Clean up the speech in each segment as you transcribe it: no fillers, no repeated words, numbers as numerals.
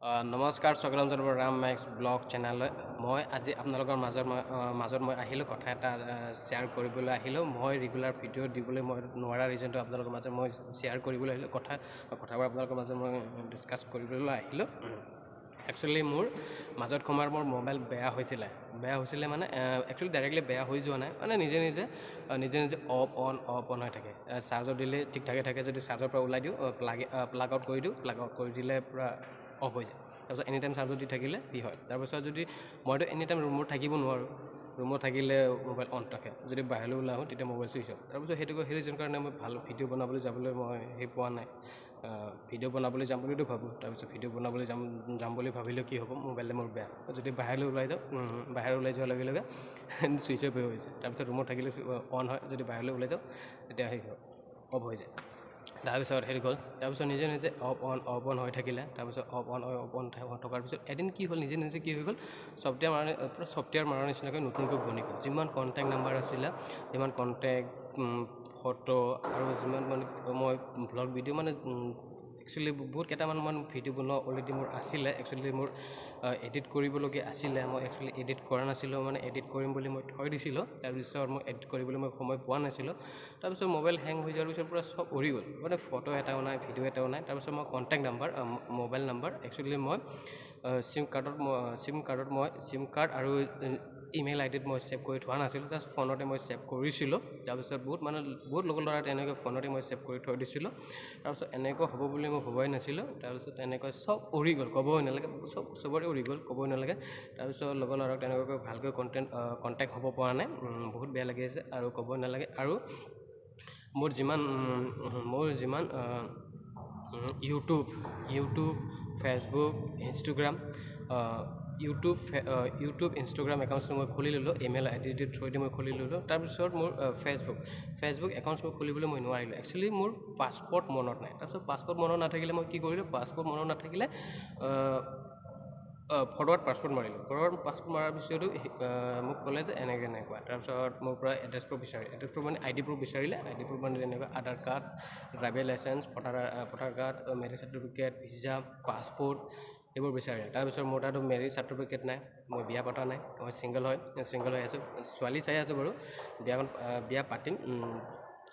নমস্কাৰ সকলম জনাব Ram max blog চেনেললৈ মই আজি আপোনালোকৰ মাজত মই আহিলোঁ কথা এটা শ্বেয়াৰ কৰিবলৈ আহিলোঁ মই ৰেগুলাৰ ভিডিঅ' দিবলৈ মই নোৱাৰা ৰিজনটো আপোনালোকৰ মাজত মই শ্বেয়াৰ কৰিবলৈ আহিলোঁ কথাবোৰ আপোনালোকৰ মাজত মই ডিছকাছ কৰিবলৈ আহিলোঁ একচুৱেলি মোৰ মাজত সময়ৰ মোৰ মোবাইল বেয়া হৈছিলে মানে একচুৱেলি ডাইৰেক্টলি বেয়া হৈ যোৱা নাই মানে নিজে নিজে অফ অন হৈ থাকে চাৰ্জত দিলে ঠিক থাকে যদি চাৰ্জৰ পৰা ওলাই দিওঁ প্লাগ আউট কৰি দিওঁ প্লাগ আউট কৰি দিলে পূৰা অফ হৈ যায় তাৰপিছত এনি টাইম চাৰ্জত দি থাকিলে কি হয় তাৰপিছত যদি মইতো এনি টাইম ৰুমত থাকিব নোৱাৰোঁ ৰুমত থাকিলে মোবাইল অন থাকে যদি বাহিৰলৈ ওলাই আহোঁ তেতিয়া মোবাইল চুইচ অফ তাৰপিছত সেইটো ৰিজন কাৰণে মই ভাল ভিডিঅ' বনাবলৈ যাবলৈ মই পোৱা নাই ভিডিঅ' বনাবলৈ যাম বুলিতো ভাবোঁ তাৰপিছত ভিডিঅ' বনাবলৈ যাম বুলি ভাবিলেও কি হ'ব মোবাইলে মোৰ বেয়া যদি বাহিৰলৈ ওলাই যাওঁ বাহিৰলৈ ওলাই যোৱাৰ লগে লগে চুইচ অফ হৈ যায় তাৰপিছত ৰুমত থাকিলে অন হয় যদি বাহিৰলৈ ওলাই যাওঁ তেতিয়া সেই অফ হৈ যায় তাৰপিছত হেৰি গ'ল তাৰপিছত নিজে অফ অন হৈ থাকিলে তাৰপিছত অফ অন থকাৰ পিছত এদিন কি হ'ল নিজে কি হৈ গ'ল ছফ্টৱেৰ মাৰাৰ নিচিনাকৈ নতুনকৈ বনি গ'ল যিমান কণ্টেক্ট নাম্বাৰ আছিলে যিমান কণ্টেক্ট ফটো আৰু যিমান মানে মই ব্লগ ভিডিঅ' মানে একচুৱেলি বহুত কেইটামান ভিডিঅ' বনোৱা অলৰেডি মোৰ আছিলে একচুৱেলি মোৰ এডিট কৰিবলগীয়া আছিলে মই একচুৱেলি এডিট কৰা নাছিলোঁ মানে এডিট কৰিম বুলি মই থৈ দিছিলোঁ তাৰপিছত মই এডিট কৰিবলৈ মই সময় পোৱা নাছিলোঁ তাৰপিছত মোবাইল হেং হৈ যোৱাৰ পিছত পূৰা চব উৰি গ'ল মানে ফটো এটাও নাই ভিডিঅ' এটাও নাই তাৰপিছত মই contact number mobile number actually মই চিম কাৰ্ড আৰু ইমেইল আইডিত মই ছেভ কৰি থোৱা নাছিলোঁ জাষ্ট ফোনতে মই ছেভ কৰিছিলোঁ তাৰপিছত বহুত লগৰ ল'ৰা তেনেকৈ ফোনতে মই ছেভ কৰি থৈ দিছিলোঁ তাৰপিছত এনেকুৱা হ'ব বুলি মই ভবাই নাছিলোঁ তাৰপিছত তেনেকৈ চব উৰি গ'ল ক'বই নালাগে চবৰে উৰি গ'ল ক'বই নালাগে তাৰপিছত লগৰ ল'ৰাক তেনেকুৱাকৈ ভালকৈ কণ্টেক্ট হ'ব পৰা নাই বহুত বেয়া লাগি আছে আৰু ক'বই নালাগে আৰু মোৰ যিমান YouTube Facebook Instagram YouTube Instagram accounts মই খুলি ল'লোঁ ইমেইল আইডিৰ থ্ৰুৱেদি মই খুলি ল'লোঁ তাৰপিছত মোৰ ফেচবুক একাউণ্টছ মই খুলিবলৈ মই নোৱাৰিলোঁ একচুৱেলি মোৰ পাছপৰ্ট মনত নাই তাৰপিছত পাছপৰ্ট মনত নাথাকিলে মই কি কৰিলোঁ পাছপৰ্ট মনত নাথাকিলে ফৰৱাৰ্ড পাছপৰ্ট মাৰিলোঁ পাছপৰ্ট মৰাৰ পিছতো মোক ক'লে যে এনেকুৱা তাৰপিছত মোৰ পৰা এড্ৰেছ প্ৰুফ মানে আই ডি প্ৰুফ বিচাৰিলে আই ডি প্ৰুফ মানে তেনেকুৱা Aadhaar card driving licence voter card marriage certificate visa passport এইবোৰ বিচাৰিলে তাৰপিছত মোৰ তাতো মেৰিজ চাৰ্টিফিকেট নাই মই বিয়া পতা নাই মই ছিংগল হৈ আছোঁ ছোৱালী চাই আছোঁ বাৰু বিয়া পাতিম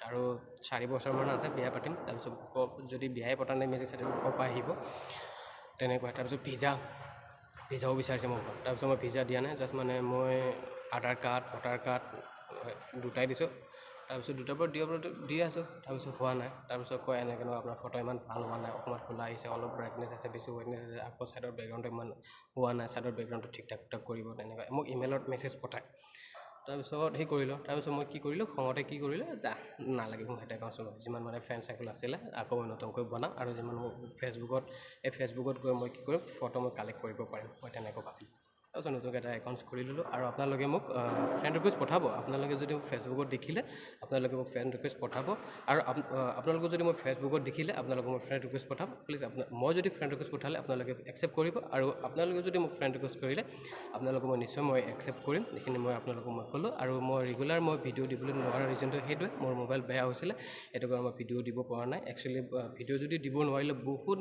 আৰু 4 বছৰমান আছে বিয়া পাতিম তাৰপিছত যদি বিয়াই পতা নাই মেৰিজ চাৰ্টিফিকেট ক'ৰ পৰা আহিব তেনেকুৱা তাৰপিছত ভিজাও বিচাৰিছে মোৰ ঘৰত তাৰপিছত মই ভিজা দিয়া নাই জাষ্ট মানে মই আধাৰ কাৰ্ড ভোটাৰ কাৰ্ড দুটাই দিছোঁ তাৰপিছত দুটাৰ পৰা দি আছোঁ তাৰপিছত হোৱা নাই তাৰপিছত কয় এনেকৈ আপোনাৰ ফটো ইমান ভাল হোৱা নাই অকণমান খোলা আহিছে অলপ ব্ৰাইটনেছ আছে বেছি ব্ৰাইটনেছ আছে আকৌ ছাইডৰ বেকগ্ৰাউণ্ডটো ইমান হোৱা নাই ছাইডৰ বেকগ্ৰাউণ্ডটো ঠিক ঠাক কৰিব তেনেকুৱা মোক ইমেইলত মেছেজ পঠায় তাৰপিছত তাৰপিছত মই কি কৰিলোঁ খঙতে কি কৰিলোঁ নালাগে মোক সেইটো একাউণ্ট যিমান মানে ফ্ৰেণ্ড চাৰ্কেল আছিলে আকৌ মই নতুনকৈ বনাম আৰু যিমান মোক ফেচবুকত গৈ মই কি কৰিম ফটো মই কালেক্ট কৰিব পাৰিম মই তেনেকৈ ভাবিলোঁ তাৰপিছত নতুনকৈ এটা একাউণ্টছ খুলি ল'লোঁ আৰু আপোনালোকে মোক ফ্ৰেণ্ড ৰিকুৱেষ্ট পঠাব আপোনালোকে যদি মোক ফেচবুকত দেখিলে আপোনালোকে মোক ফ্ৰেণ্ড ৰিকুৱেষ্ট পঠাব আৰু আপোনালোকে যদি মই ফেচবুকত দেখিলে আপোনালোকে মোক ফ্ৰেণ্ড ৰিকুৱেষ্ট পঠাব প্লিজ মই যদি ফ্ৰেণ্ড ৰিকুৱেষ্ট পঠালে আপোনালোকে একচেপ্ট কৰিব আৰু আপোনালোকে যদি মোক ফ্ৰেণ্ড ৰিকুৱেষ্ট কৰিলে আপোনালোকে মই নিশ্চয় একচেপ্ট কৰিম এইখিনি মই আপোনালোকক মই ক'লোঁ আৰু মই ৰেগুলাৰ ভিডিঅ' দিবলৈ নোৱাৰা ৰিজনটো সেইটোৱে মোৰ মোবাইল বেয়া হৈছিলে সেইটো কাৰণে মই ভিডিঅ' দিব পৰা নাই একচুৱেলি ভিডিঅ' যদি দিব নোৱাৰিলে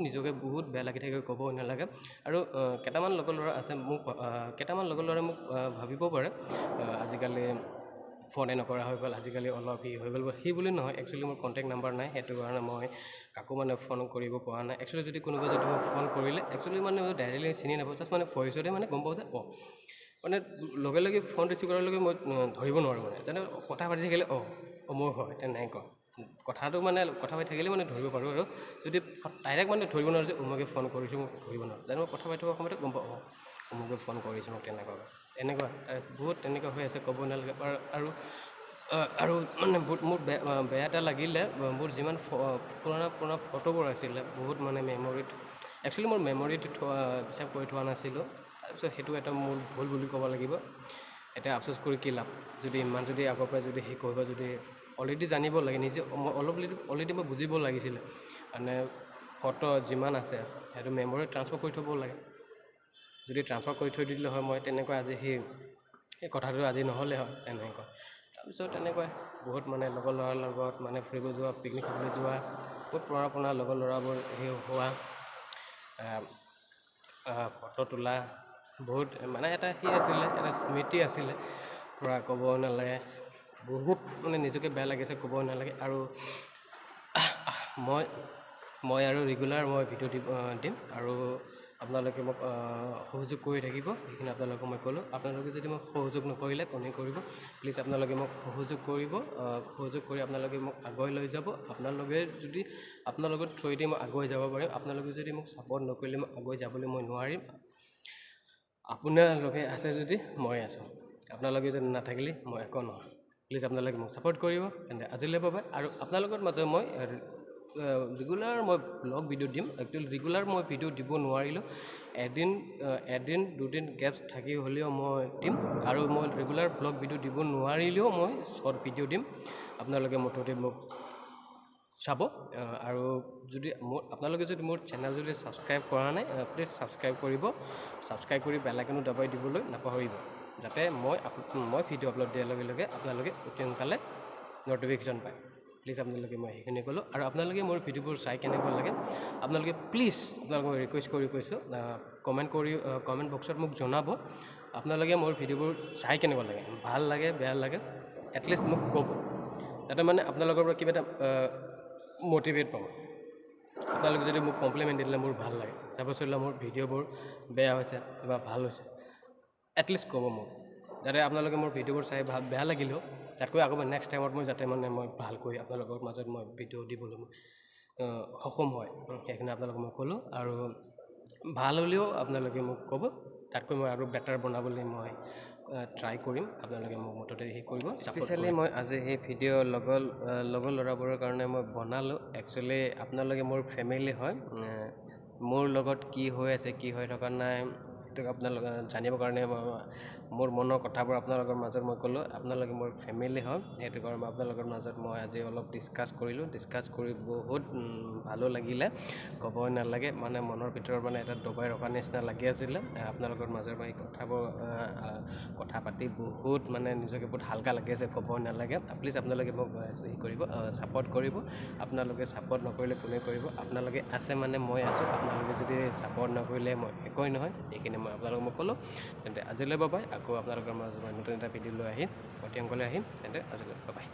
নিজকে বহুত বেয়া লাগি থাকে ক'ব নালাগে আৰু কেইটামান লগৰ ল'ৰা আছে কেইটামান লগৰ ল'ৰাই মোক ভাবিব পাৰে আজিকালি ফোনে নকৰা হৈ গ'ল আজিকালি অলপ হৈ গ'ল সেই বুলি নহয় একচুৱেলি মোৰ কণ্টেক্ট নাম্বাৰ নাই সেইটো কাৰণে মই কাকো মানে ফোন কৰিব পৰা নাই একচুৱেলি যদি কোনোবা যদি মোক ফোন কৰিলে একচুৱেলি মানে ডাইৰেক্টলি চিনি নাপাওঁ জাষ্ট মানে ভইচতে মানে গম পাওঁ যে মানে লগে ফোন ৰিচিভ কৰাৰ লগে মই ধৰিব নোৱাৰোঁ মানে যেনে কথা পাতি থাকিলে মই হয় তেনেকুৱা কথাটো মানে কথা পাতি থাকিলে মানে ধৰিব পাৰোঁ আৰু যদি ডাইৰেক্ট মানে ধৰিব নোৱাৰোঁ যে অমুকে ফোন কৰিছোঁ মোক ধৰিব নোৱাৰোঁ যেনে মই কথা পাতি থকা সময়তে গম পাওঁ অমুকে ফোন কৰিছোঁ মোক এনেকুৱা বহুত তেনেকুৱা হৈ আছে ক'ব নালাগে আৰু মানে বহুত মোৰ বেয়া এটা লাগিলে মোৰ যিমান পুৰণা ফটোবোৰ আছিলে বহুত মানে মেমৰিত একচুৱেলি মোৰ মেমৰিত ছেভ কৰি থোৱা নাছিলোঁ তাৰপিছত সেইটো এটা মোৰ ভুল বুলি ক'ব লাগিব এতিয়া আফচোচ কৰি কি লাভ যদি আগৰ পৰা যদি সেই কৰিব যদি অলৰেডি জানিব লাগে নিজে অলৰেডি মই বুজিব লাগিছিলে মানে ফটো যিমান আছে সেইটো মেমৰিত ট্ৰান্সফাৰ কৰি থ'ব লাগে যদি ট্ৰান্সফাৰ কৰি থৈ দিলে হয় মই তেনেকুৱা আজি সেই কথাটো আজি নহ'লে হয় তেনেকুৱা তাৰপিছত তেনেকুৱাই বহুত মানে লগৰ ল'ৰাৰ লগত মানে ফুৰিব যোৱা পিকনিক খাবলৈ যোৱা বহুত পুৰণা লগৰ ল'ৰাবোৰ সেই হোৱা ফটো তোলা বহুত মানে এটা আছিলে, এটা স্মৃতি আছিলে, পূৰা ক'ব নালাগে, বহুত মানে নিজকে বেয়া লাগিছে, ক'ব নালাগে। আৰু মই আৰু ৰেগুলাৰ মই ভিডিঅ' দিম আৰু আপোনালোকে মোক সহযোগ কৰি থাকিব, সেইখিনি আপোনালোকক মই ক'লোঁ। আপোনালোকে যদি মোক সহযোগ নকৰিলে কোনে কৰিব, প্লিজ আপোনালোকে মোক সহযোগ কৰিব, সহযোগ কৰি আপোনালোকে মোক আগুৱাই লৈ যাব। আপোনালোকে যদি আপোনালোকৰ থ্ৰুৱেদি মই আগুৱাই যাব পাৰিম, আপোনালোকে যদি মোক ছাপৰ্ট নকৰিলে মই আগুৱাই যাবলৈ মই নোৱাৰিম। আপোনালোকে আছে যদি মই আছোঁ, আপোনালোকে যদি নাথাকিলে মই একো নহয়। প্লিজ আপোনালোকে মোক ছাপৰ্ট কৰিব। তেন্তে আজিলৈ পাবা। আৰু আপোনালোকৰ মাজত মই ৰেগুলাৰ মই ব্লগ ভিডিঅ' দিম। একচুৱেলি ৰেগুলাৰ মই ভিডিঅ' দিব নোৱাৰিলোঁ, এদিন দুদিন গেপছ থাকি হ'লেও মই দিম। আৰু মই ৰেগুলাৰ ব্লগ ভিডিঅ' দিব নোৱাৰিলেও মই শ্বৰ্ট ভিডিঅ' দিম। আপোনালোকে মুঠতে মোক চাব। আৰু যদি আপোনালোকে যদি মোৰ চেনেল যদি ছাবস্ক্ৰাইব কৰা নাই, প্লিজ ছাবস্ক্ৰাইব কৰিব। ছাবস্ক্ৰাইব কৰি বেল আইকনো দবাই দিবলৈ নাপাহৰিব, যাতে মই ভিডিঅ' আপলোড দিয়াৰ লগে লগে আপোনালোকে অতি সোনকালে নটিফিকেশ্যন পায়। প্লিজ আপোনালোকে মই সেইখিনি ক'লোঁ। আৰু আপোনালোকে মোৰ ভিডিঅ'বোৰ চাই কেনেকুৱা লাগে আপোনালোকে প্লিজ আপোনালোকক মই ৰিকুৱেষ্ট কৰি কৈছোঁ, কমেণ্ট বক্সত মোক জনাব আপোনালোকে মোৰ ভিডিঅ'বোৰ চাই কেনেকুৱা লাগে, ভাল লাগে বেয়া লাগে, এটলিষ্ট মোক ক'ব, যাতে মানে আপোনালোকৰ পৰা কিবা এটা মটিভেট পাওঁ। আপোনালোকে যদি মোক কমপ্লিমেণ্ট দিলে মোৰ ভাল লাগে, তাৰপাছত মোৰ ভিডিঅ'বোৰ বেয়া হৈছে বা ভাল হৈছে, এটলিষ্ট ক'ব মোক, যাতে আপোনালোকে মোৰ ভিডিঅ'বোৰ চাই বেয়া লাগিলেও তাতকৈ আকৌ নেক্সট টাইমত মই যাতে মানে মই ভালকৈ আপোনালোকৰ মাজত মই ভিডিঅ' দিবলৈ মই সক্ষম হয়, সেইখিনি আপোনালোকক মই ক'লোঁ। আৰু ভাল হ'লেও আপোনালোকে মোক ক'ব, তাতকৈ মই আৰু বেটাৰ বনাবলৈ মই ট্ৰাই কৰিম। আপোনালোকে মোক মুঠতে সেই কৰিব। স্পেচিয়েলি মই আজি সেই ভিডিঅ' লগৰ ল'ৰাবোৰৰ কাৰণে মই বনালোঁ। একচুৱেলি আপোনালোকে মোৰ ফেমিলি হয়, মোৰ লগত কি হৈ আছে কি হৈ থকা নাই সেইটো আপোনালোকে জানিবৰ কাৰণে মোৰ মনৰ কথাবোৰ আপোনালোকৰ মাজত মই ক'লোঁ। আপোনালোকে মোৰ ফেমিলি হয়, সেইটো কাৰণে আপোনালোকৰ মাজত মই আজি অলপ ডিছকাছ কৰিলোঁ। ডিছকাছ কৰি বহুত ভালো লাগিলে, ক'বই নালাগে, মানে মনৰ ভিতৰত মানে এটা দবাই ৰখা নিচিনা লাগি আছিলে। আপোনালোকৰ মাজত মই কথাবোৰ কথা পাতি বহুত মানে নিজকে বহুত হালকা লাগি আছে, ক'বই নালাগে। প্লিজ আপোনালোকে মোক হেৰি কৰিব, ছাপৰ্ট কৰিব। আপোনালোকে ছাপৰ্ট নকৰিলে কোনে কৰিব, আপোনালোকে আছে মানে মই আছোঁ। আপোনালোকে যদি ছাপৰ্ট নকৰিলে মই একোৱেই নহয়, এইখিনি মই আপোনালোকক মই ক'লোঁ। তেন্তে আজিলৈ বাই, আকৌ আপোনালোকৰ মাজত মই নতুন এটা ভিডিঅ' লৈ আহিম, অতি সোনকালে আহিম। তেন্তে আজিলৈ বাই।